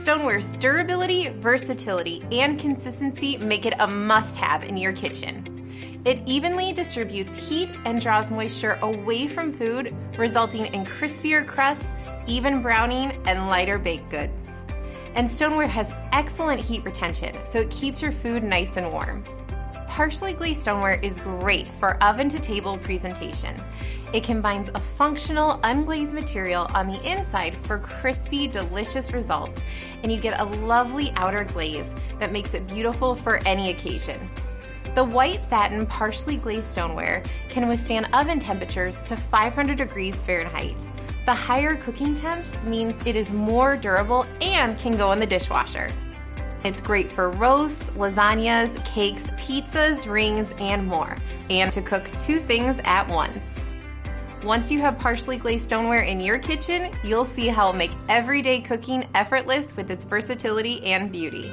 Stoneware's durability, versatility, and consistency make it a must-have in your kitchen. It evenly distributes heat and draws moisture away from food, resulting in crispier crust, even browning, and lighter baked goods. And Stoneware has excellent heat retention, so it keeps your food nice and warm. Partially glazed stoneware is great for oven-to-table presentation. It combines a functional, unglazed material on the inside for crispy, delicious results, and you get a lovely outer glaze that makes it beautiful for any occasion. The white satin partially glazed stoneware can withstand oven temperatures to 500 degrees Fahrenheit. The higher cooking temps means it is more durable and can go in the dishwasher. It's great for roasts, lasagnas, cakes, pizzas, rings, and more, and to cook two things at once. Once you have partially glazed stoneware in your kitchen, you'll see how it'll make everyday cooking effortless with its versatility and beauty.